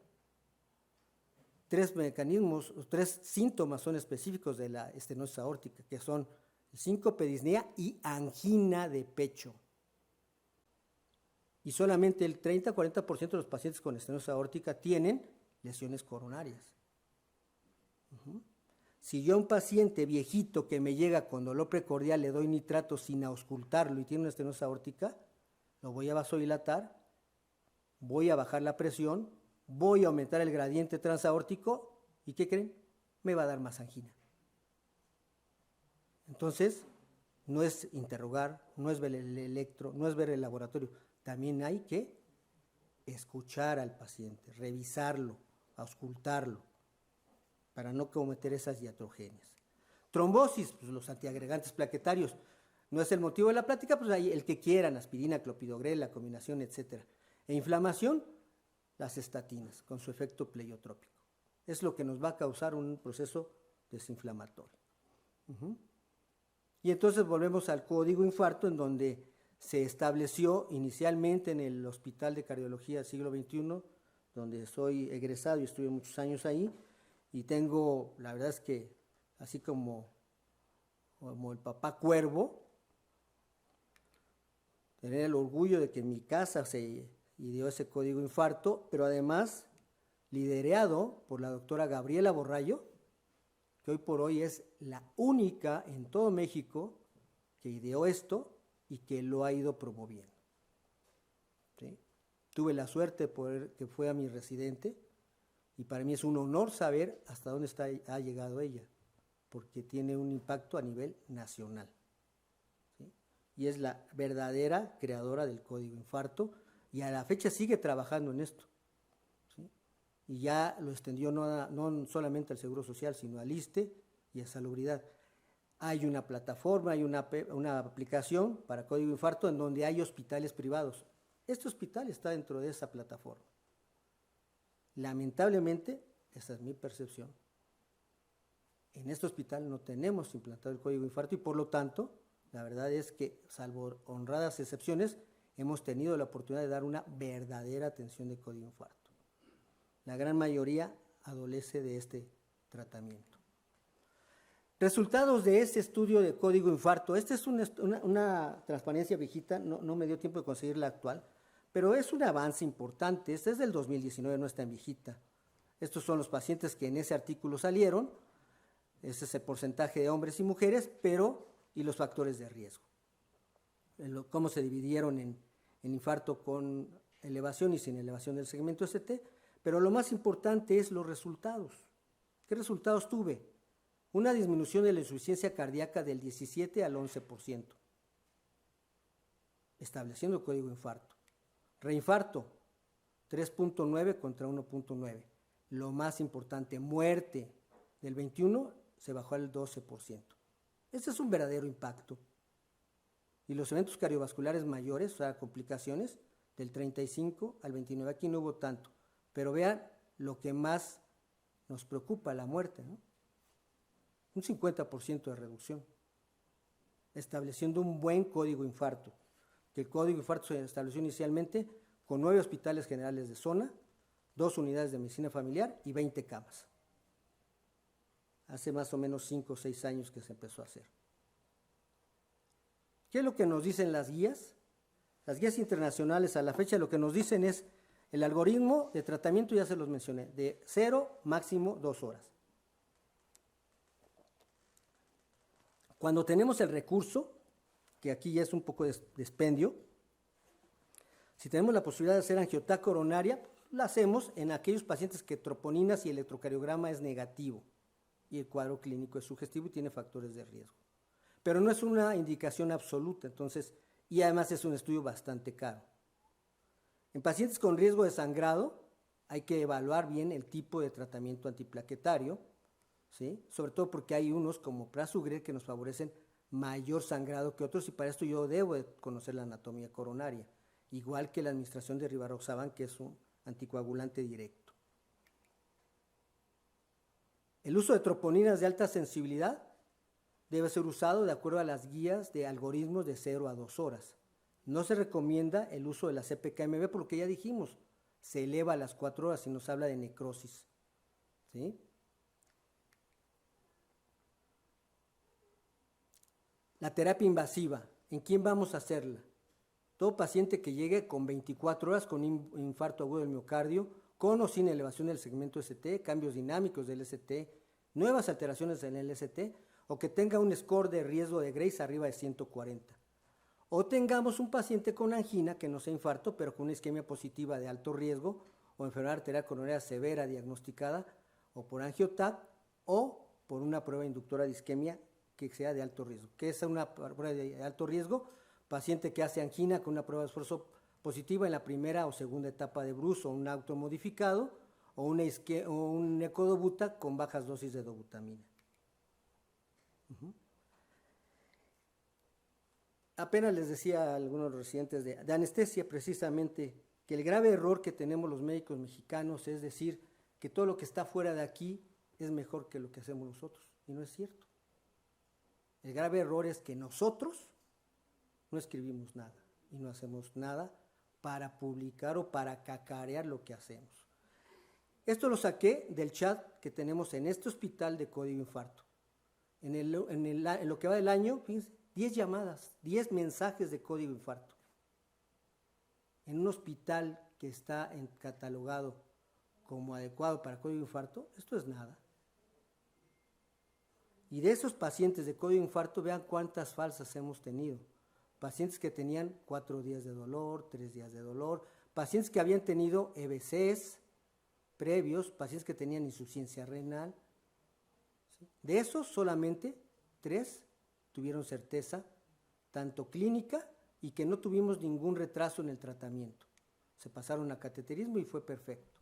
3 mecanismos, 3 síntomas son específicos de la estenosis aórtica, que son el síncope, disnea y angina de pecho. Y solamente el 30-40% de los pacientes con estenosis aórtica tienen lesiones coronarias. Si yo a un paciente viejito que me llega con dolor precordial le doy nitrato sin auscultarlo y tiene una estenosis aórtica, lo voy a vasodilatar, voy a bajar la presión, voy a aumentar el gradiente transaórtico y ¿qué creen? Me va a dar más angina. Entonces, no es interrogar, no es ver el electro, no es ver el laboratorio, también hay que escuchar al paciente, revisarlo, auscultarlo, para no cometer esas iatrogenias. Trombosis, pues los antiagregantes plaquetarios. No es el motivo de la plática, pues hay el que quieran, aspirina, clopidogrel, la combinación, etc. E inflamación, las estatinas, con su efecto pleiotrópico. Es lo que nos va a causar un proceso desinflamatorio. Y entonces volvemos al código infarto, en donde se estableció inicialmente en el Hospital de Cardiología del Siglo XXI, donde soy egresado y estuve muchos años ahí, y tengo, la verdad es que, así como el papá Cuervo, tener el orgullo de que en mi casa se ideó ese código infarto, pero además liderado por la doctora Gabriela Borrallo, que hoy por hoy es la única en todo México que ideó esto y que lo ha ido promoviendo. ¿Sí? Tuve la suerte de poder que fue a mi residente, y para mí es un honor saber hasta dónde ha llegado ella, porque tiene un impacto a nivel nacional. ¿Sí? Y es la verdadera creadora del código infarto, y a la fecha sigue trabajando en esto. ¿Sí? Y ya lo extendió no solamente al Seguro Social, sino al ISSSTE y a Salubridad. Hay una plataforma, hay una aplicación para código infarto en donde hay hospitales privados. Este hospital está dentro de esa plataforma. Lamentablemente, esa es mi percepción, en este hospital no tenemos implantado el código infarto y por lo tanto, la verdad es que, salvo honradas excepciones, hemos tenido la oportunidad de dar una verdadera atención de código infarto. La gran mayoría adolece de este tratamiento. Resultados de este estudio de código infarto. Esta es una transparencia viejita, no me dio tiempo de conseguir la actual, pero es un avance importante. Esta es del 2019, no es tan viejita. Estos son los pacientes que en ese artículo salieron. Ese es el porcentaje de hombres y mujeres, y los factores de riesgo. Cómo se dividieron en infarto con elevación y sin elevación del segmento ST. Pero lo más importante es los resultados. ¿Qué resultados tuve? Una disminución de la insuficiencia cardíaca del 17 al 11%, estableciendo el código infarto. Reinfarto, 3.9 contra 1.9. Lo más importante, muerte del 21 se bajó al 12%. Este es un verdadero impacto. Y los eventos cardiovasculares mayores, o sea, complicaciones, del 35 al 29. Aquí no hubo tanto. Pero vean lo que más nos preocupa, la muerte, ¿no? Un 50% de reducción, estableciendo un buen código infarto. Que el código infarto se estableció inicialmente con 9 hospitales generales de zona, 2 unidades de medicina familiar y 20 camas. Hace más o menos 5 o 6 años que se empezó a hacer. ¿Qué es lo que nos dicen las guías? Las guías internacionales a la fecha lo que nos dicen es el algoritmo de tratamiento, ya se los mencioné, de 0, máximo 2 horas. Cuando tenemos el recurso, que aquí ya es un poco de expendio, si tenemos la posibilidad de hacer angiografía coronaria, la hacemos en aquellos pacientes que troponinas y electrocardiograma es negativo. y el cuadro clínico es sugestivo y tiene factores de riesgo. Pero no es una indicación absoluta, entonces, y además es un estudio bastante caro. En pacientes con riesgo de sangrado hay que evaluar bien el tipo de tratamiento antiplaquetario, ¿sí? Sobre todo porque hay unos como Prasugrel que nos favorecen mayor sangrado que otros y para esto yo debo de conocer la anatomía coronaria, igual que la administración de Rivaroxaban, que es un anticoagulante directo. El uso de troponinas de alta sensibilidad debe ser usado de acuerdo a las guías de algoritmos de 0 a 2 horas. No se recomienda el uso de la CPKMB por lo que ya dijimos, se eleva a las 4 horas y nos habla de necrosis, ¿sí? La terapia invasiva, ¿en quién vamos a hacerla? Todo paciente que llegue con 24 horas con infarto agudo del miocardio, con o sin elevación del segmento ST, cambios dinámicos del ST, nuevas alteraciones en el ST, o que tenga un score de riesgo de Grace arriba de 140. O tengamos un paciente con angina que no sea infarto, pero con una isquemia positiva de alto riesgo, o enfermedad arterial coronaria severa diagnosticada, o por angioTAC, o por una prueba inductora de isquemia que sea de alto riesgo. ¿Qué es una prueba de alto riesgo? Paciente que hace angina con una prueba de esfuerzo positiva en la primera o segunda etapa de Bruce o un automodificado, o un ecodobuta con bajas dosis de dobutamina. Apenas les decía a algunos residentes de anestesia precisamente que el grave error que tenemos los médicos mexicanos es decir que todo lo que está fuera de aquí es mejor que lo que hacemos nosotros, y no es cierto. El grave error es que nosotros no escribimos nada y no hacemos nada para publicar o para cacarear lo que hacemos. Esto lo saqué del chat que tenemos en este hospital de código infarto. En lo que va del año, fíjense, 10 llamadas, 10 mensajes de código infarto. En un hospital que está catalogado como adecuado para código infarto, esto es nada. Y de esos pacientes de código infarto, vean cuántas falsas hemos tenido. Pacientes que tenían 4 días de dolor, 3 días de dolor, pacientes que habían tenido EBCs previos, pacientes que tenían insuficiencia renal. ¿Sí? De esos, solamente 3 tuvieron certeza, tanto clínica y que no tuvimos ningún retraso en el tratamiento. Se pasaron a cateterismo y fue perfecto.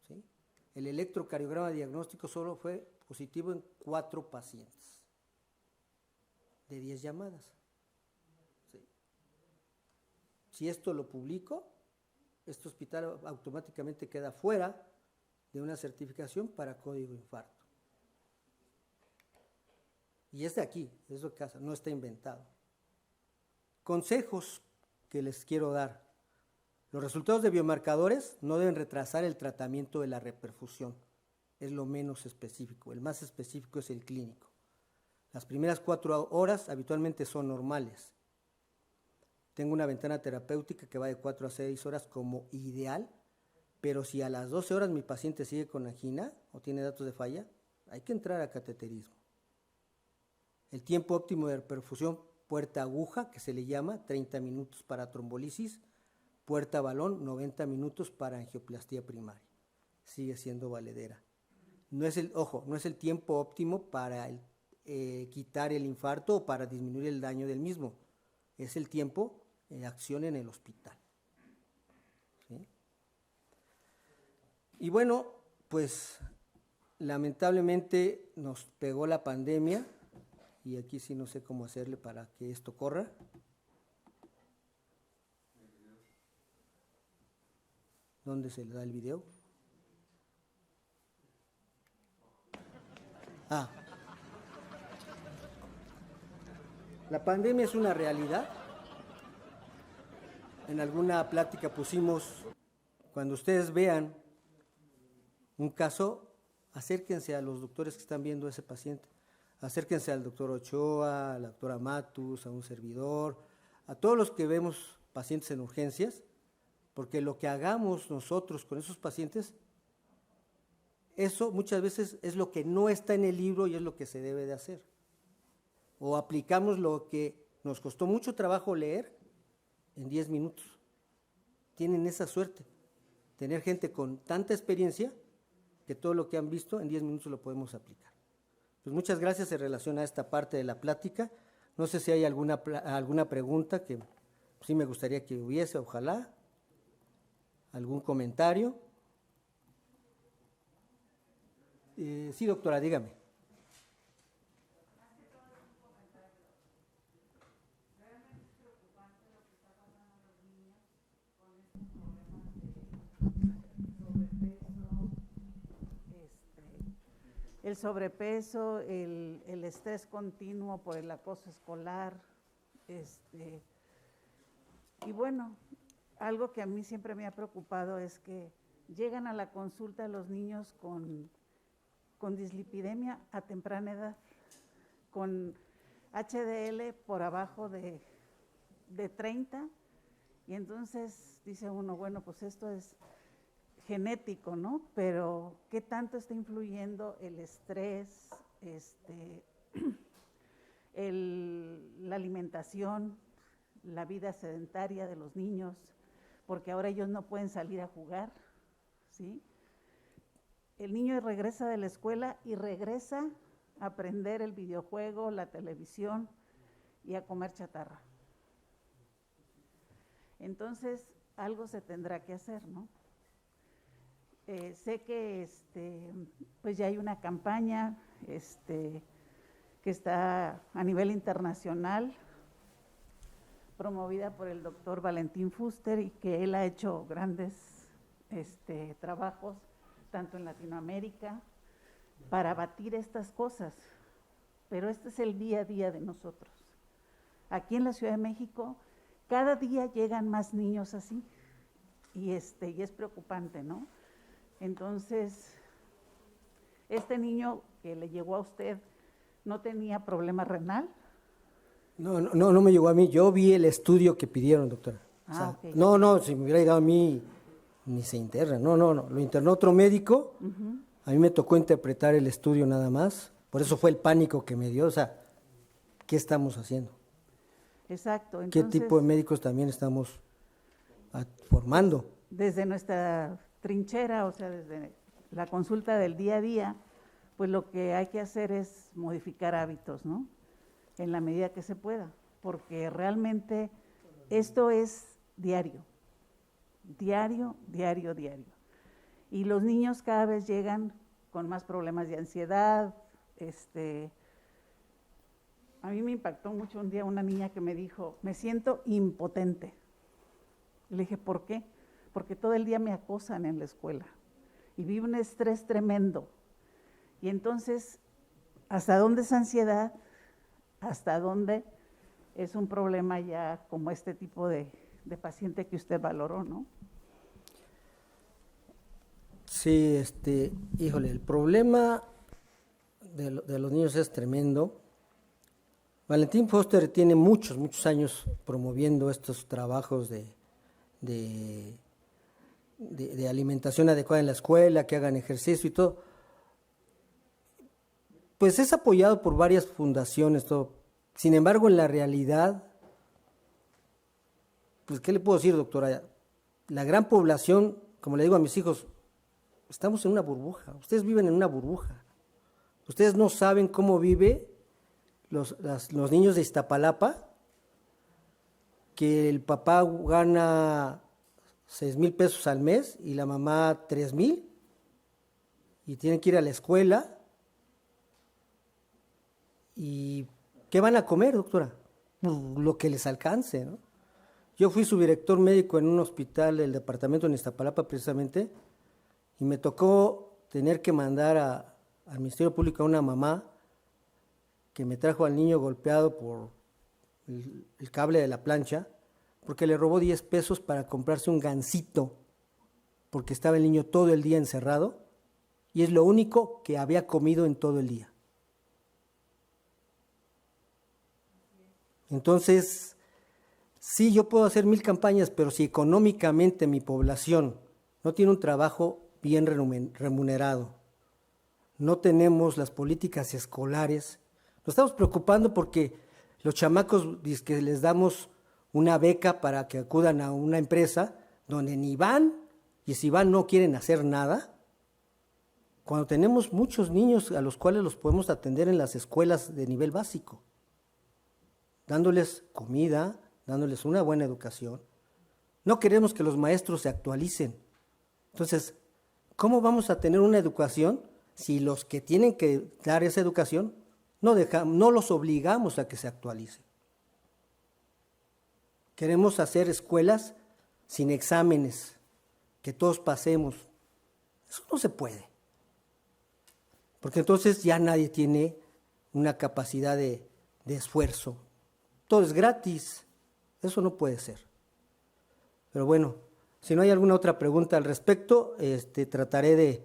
¿Sí? El electrocardiograma diagnóstico solo fue positivo en 4 pacientes de 10 llamadas. ¿Sí? Si esto lo publico, este hospital automáticamente queda fuera de una certificación para código infarto. Y es de aquí, es de casa, no está inventado. Consejos que les quiero dar. Los resultados de biomarcadores no deben retrasar el tratamiento de la reperfusión. Es lo menos específico. El más específico es el clínico. Las primeras 4 horas habitualmente son normales. Tengo una ventana terapéutica que va de 4 a 6 horas como ideal, pero si a las 12 horas mi paciente sigue con angina o tiene datos de falla, hay que entrar a cateterismo. El tiempo óptimo de perfusión puerta aguja, que se le llama, 30 minutos para trombolisis, puerta balón, 90 minutos para angioplastía primaria. Sigue siendo valedera. No es el tiempo óptimo para quitar el infarto o para disminuir el daño del mismo. Es el tiempo de acción en el hospital. ¿Sí? Y bueno, pues lamentablemente nos pegó la pandemia. Y aquí sí no sé cómo hacerle para que esto corra. ¿Dónde se le da el video? La pandemia es una realidad. En alguna plática pusimos, cuando ustedes vean un caso, acérquense a los doctores que están viendo a ese paciente. Acérquense al doctor Ochoa, a la doctora Matus, a un servidor, a todos los que vemos pacientes en urgencias, porque lo que hagamos nosotros con esos pacientes, eso muchas veces es lo que no está en el libro y es lo que se debe de hacer. O aplicamos lo que nos costó mucho trabajo leer en 10 minutos. Tienen esa suerte, tener gente con tanta experiencia que todo lo que han visto en 10 minutos lo podemos aplicar. Pues muchas gracias en relación a esta parte de la plática. No sé si hay alguna pregunta que sí me gustaría que hubiese, ojalá. ¿Algún comentario? Sí, doctora, dígame. El sobrepeso, el estrés continuo por el acoso escolar, y bueno, algo que a mí siempre me ha preocupado es que llegan a la consulta los niños con dislipidemia a temprana edad, con HDL por abajo de 30, y entonces dice uno, bueno, pues esto es genético, ¿no? Pero ¿qué tanto está influyendo el estrés, la alimentación, la vida sedentaria de los niños? Porque ahora ellos no pueden salir a jugar, ¿sí? El niño regresa de la escuela y regresa a aprender el videojuego, la televisión y a comer chatarra. Entonces, algo se tendrá que hacer, ¿no? Sé que pues ya hay una campaña que está a nivel internacional, promovida por el doctor Valentín Fuster, y que él ha hecho grandes trabajos, tanto en Latinoamérica, para abatir estas cosas. Pero este es el día a día de nosotros. Aquí en la Ciudad de México, cada día llegan más niños así, y es preocupante, ¿no? Entonces, este niño que le llegó a usted, ¿no tenía problema renal? No me llegó a mí. Yo vi el estudio que pidieron, doctora. O sea, Okay. No, si me hubiera llegado a mí, ni se interna. No. Lo internó otro médico. A mí me tocó interpretar el estudio nada más. Por eso fue el pánico que me dio. O sea, ¿qué estamos haciendo? Exacto. Entonces, ¿qué tipo de médicos también estamos formando? Desde nuestra trinchera, o sea, desde la consulta del día a día, pues lo que hay que hacer es modificar hábitos, ¿no? En la medida que se pueda, porque realmente esto es diario. Y los niños cada vez llegan con más problemas de ansiedad. A mí me impactó mucho un día una niña que me dijo, me siento impotente. Le dije, ¿por qué? Porque todo el día me acosan en la escuela y vivo un estrés tremendo. Y entonces, ¿hasta dónde es ansiedad? ¿Hasta dónde es un problema ya como este tipo de paciente que usted valoró, no? Sí, híjole, el problema de los niños es tremendo. Valentín Fuster tiene muchos años promoviendo estos trabajos de alimentación adecuada en la escuela, que hagan ejercicio y todo. Pues es apoyado por varias fundaciones, todo. Sin embargo, en la realidad, pues, ¿qué le puedo decir, doctora? La gran población, como le digo a mis hijos, estamos en una burbuja. Ustedes viven en una burbuja. Ustedes no saben cómo vive los niños de Iztapalapa, que el papá gana 6,000 pesos al mes y la mamá 3,000, y tienen que ir a la escuela. ¿Y qué van a comer, doctora? Lo que les alcance, ¿no? Yo fui subdirector médico en un hospital del departamento de Iztapalapa precisamente, y me tocó tener que mandar al Ministerio Público a una mamá que me trajo al niño golpeado por el cable de la plancha, porque le robó 10 pesos para comprarse un gansito, porque estaba el niño todo el día encerrado, y es lo único que había comido en todo el día. Entonces, sí, yo puedo hacer 1000 campañas, pero si económicamente mi población no tiene un trabajo bien remunerado, no tenemos las políticas escolares, nos estamos preocupando porque los chamacos dicen que les damos una beca para que acudan a una empresa donde ni van, y si van no quieren hacer nada. cuando tenemos muchos niños a los cuales los podemos atender en las escuelas de nivel básico, dándoles comida, dándoles una buena educación? No queremos que los maestros se actualicen. Entonces, ¿cómo vamos a tener una educación si los que tienen que dar esa educación no los obligamos a que se actualicen? Queremos hacer escuelas sin exámenes, que todos pasemos. Eso no se puede. Porque entonces ya nadie tiene una capacidad de esfuerzo. Todo es gratis. Eso no puede ser. Pero bueno, si no hay alguna otra pregunta al respecto, trataré de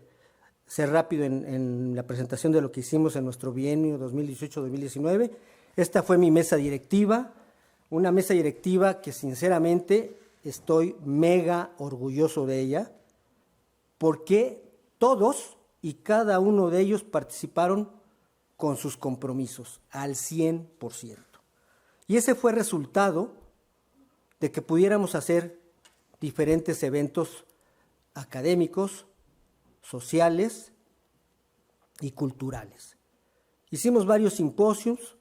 ser rápido en la presentación de lo que hicimos en nuestro bienio 2018-2019. Esta fue mi mesa directiva, una mesa directiva que sinceramente estoy mega orgulloso de ella, porque todos y cada uno de ellos participaron con sus compromisos al 100%. Y ese fue resultado de que pudiéramos hacer diferentes eventos académicos, sociales y culturales. Hicimos varios simposios,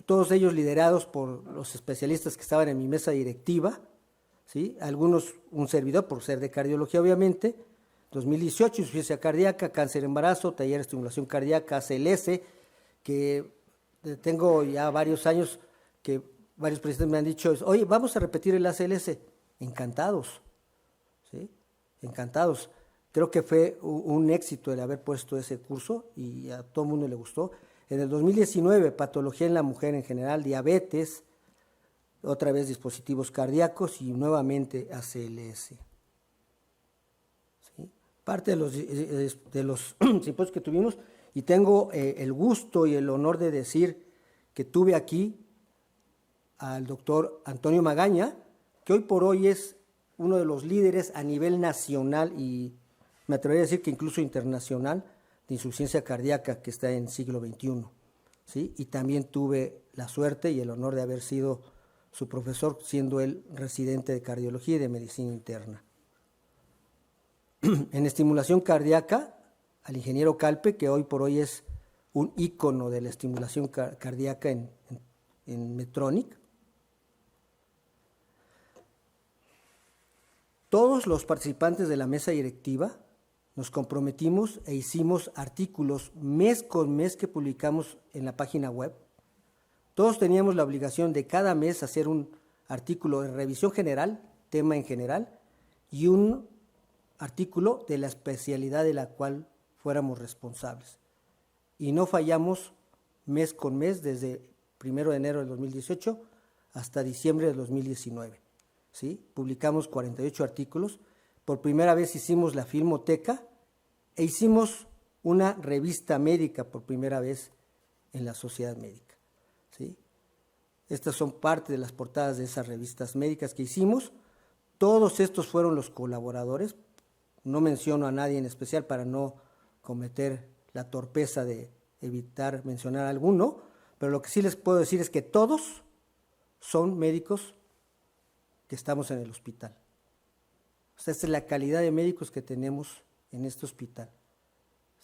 todos ellos liderados por los especialistas que estaban en mi mesa directiva, ¿sí? Algunos, un servidor por ser de cardiología obviamente. 2018, insuficiencia cardíaca, cáncer embarazo, taller de estimulación cardíaca, ACLS, que tengo ya varios años que varios presidentes me han dicho, oye, vamos a repetir el ACLS. Encantados, ¿sí? Encantados. Creo que fue un éxito el haber puesto ese curso y a todo el mundo le gustó. En el 2019, patología en la mujer en general, diabetes, otra vez dispositivos cardíacos y nuevamente ACLS. ¿Sí? Parte de los simposios que tuvimos, y tengo el gusto y el honor de decir que tuve aquí al doctor Antonio Magaña, que hoy por hoy es uno de los líderes a nivel nacional y me atrevería a decir que incluso internacional de insuficiencia cardíaca que está en siglo XXI, ¿sí? Y también tuve la suerte y el honor de haber sido su profesor, siendo él residente de cardiología y de medicina interna. En estimulación cardíaca, al ingeniero Calpe, que hoy por hoy es un ícono de la estimulación cardíaca en Medtronic. Todos los participantes de la mesa directiva nos comprometimos e hicimos artículos mes con mes que publicamos en la página web. Todos teníamos la obligación de cada mes hacer un artículo de revisión general, tema en general, y un artículo de la especialidad de la cual fuéramos responsables. Y no fallamos mes con mes desde 1 de enero del 2018 hasta diciembre del 2019. ¿Sí? Publicamos 48 artículos. Por primera vez hicimos la filmoteca e hicimos una revista médica por primera vez en la sociedad médica. ¿Sí? Estas son parte de las portadas de esas revistas médicas que hicimos. Todos estos fueron los colaboradores. No menciono a nadie en especial para no cometer la torpeza de evitar mencionar a alguno, pero lo que sí les puedo decir es que todos son médicos que estamos en el hospital. O sea, esta es la calidad de médicos que tenemos en este hospital,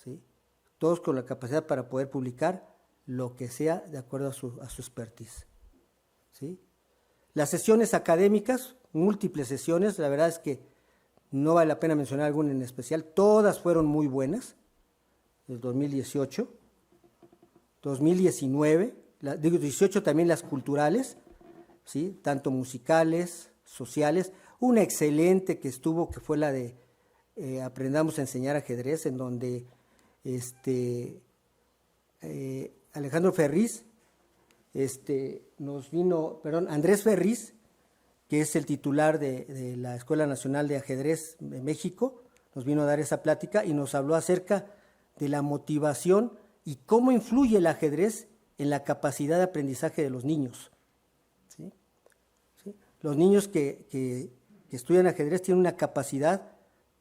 ¿sí? Todos con la capacidad para poder publicar lo que sea de acuerdo a su expertise, ¿sí? Las sesiones académicas, múltiples sesiones, la verdad es que no vale la pena mencionar alguna en especial, todas fueron muy buenas, del 2018, 2019, 18 también las culturales, ¿sí? Tanto musicales, sociales, una excelente que estuvo, que fue la de Aprendamos a enseñar ajedrez, en donde Alejandro Ferriz, Andrés Ferriz, que es el titular de la Escuela Nacional de Ajedrez de México, nos vino a dar esa plática y nos habló acerca de la motivación y cómo influye el ajedrez en la capacidad de aprendizaje de los niños. ¿Sí? ¿Sí? Los niños que estudian ajedrez tienen una capacidad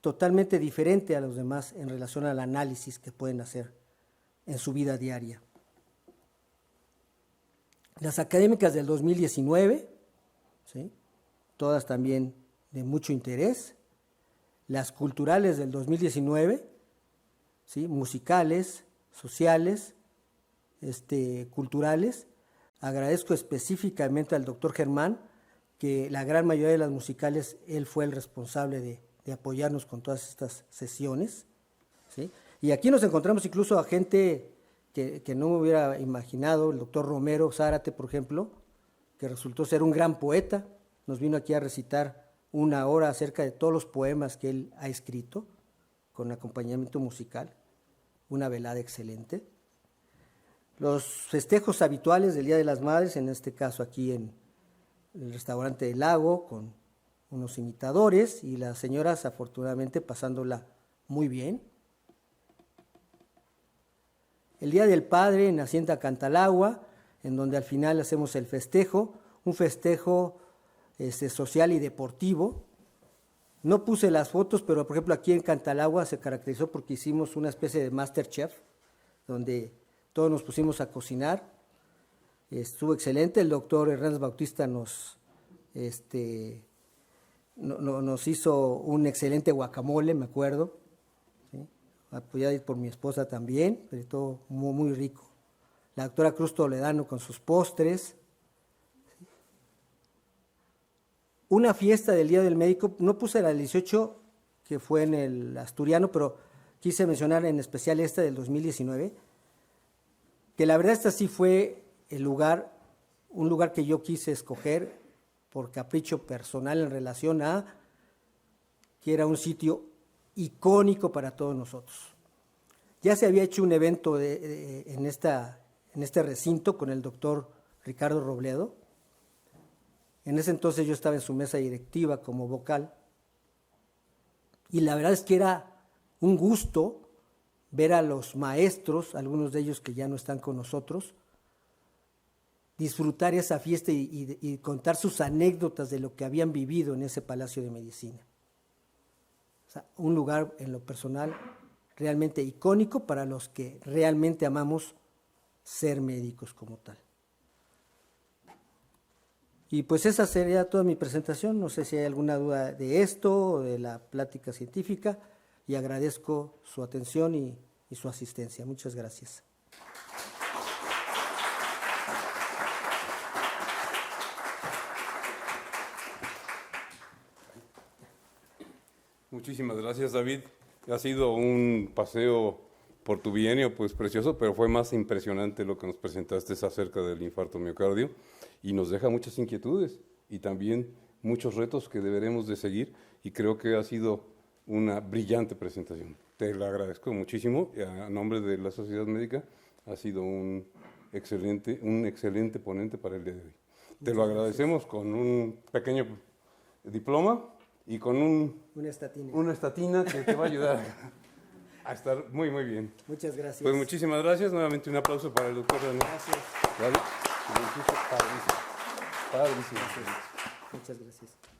totalmente diferente a los demás en relación al análisis que pueden hacer en su vida diaria. Las académicas del 2019, ¿sí? Todas también de mucho interés. Las culturales del 2019, ¿sí? Musicales, sociales, culturales. Agradezco específicamente al doctor Germán, que la gran mayoría de las musicales, él fue el responsable de apoyarnos con todas estas sesiones, ¿sí? Y aquí nos encontramos incluso a gente que no me hubiera imaginado, el doctor Romero Zárate, por ejemplo, que resultó ser un gran poeta, nos vino aquí a recitar 1 hora acerca de todos los poemas que él ha escrito, con acompañamiento musical, una velada excelente. Los festejos habituales del Día de las Madres, en este caso aquí en el restaurante del Lago, con unos imitadores, y las señoras afortunadamente pasándola muy bien. El Día del Padre en Hacienda Cantalagua, en donde al final hacemos el festejo, un festejo social y deportivo. No puse las fotos, pero por ejemplo aquí en Cantalagua se caracterizó porque hicimos una especie de Masterchef, donde todos nos pusimos a cocinar. Estuvo excelente, el doctor Hernández Bautista nos hizo un excelente guacamole, me acuerdo, ¿sí? Apoyado por mi esposa también, pero todo muy, muy rico. La doctora Cruz Toledano con sus postres. Una fiesta del Día del Médico, no puse la del 18, que fue en el Asturiano, pero quise mencionar en especial esta del 2019, que la verdad esta sí fue un lugar que yo quise escoger por capricho personal en relación a que era un sitio icónico para todos nosotros. Ya se había hecho un evento en este recinto con el doctor Ricardo Robledo. En ese entonces yo estaba en su mesa directiva como vocal, y la verdad es que era un gusto ver a los maestros, algunos de ellos que ya no están con nosotros, disfrutar esa fiesta y contar sus anécdotas de lo que habían vivido en ese Palacio de Medicina. O sea, un lugar en lo personal realmente icónico para los que realmente amamos ser médicos como tal. Y pues esa sería toda mi presentación. No sé si hay alguna duda de esto o de la plática científica, y agradezco su atención y su asistencia. Muchas gracias. Muchísimas gracias, David. Ha sido un paseo por tu bienio, pues precioso, pero fue más impresionante lo que nos presentaste acerca del infarto miocardio, y nos deja muchas inquietudes y también muchos retos que deberemos de seguir, y creo que ha sido una brillante presentación. Te lo agradezco muchísimo. A nombre de la Sociedad Médica, ha sido un excelente ponente para el día de hoy. Te lo agradecemos con un pequeño diploma y con una estatina que te va a ayudar a estar muy, muy bien. Muchas gracias. Pues muchísimas gracias. Nuevamente un aplauso para el doctor René. Gracias. David, padrísimo. Muchas gracias.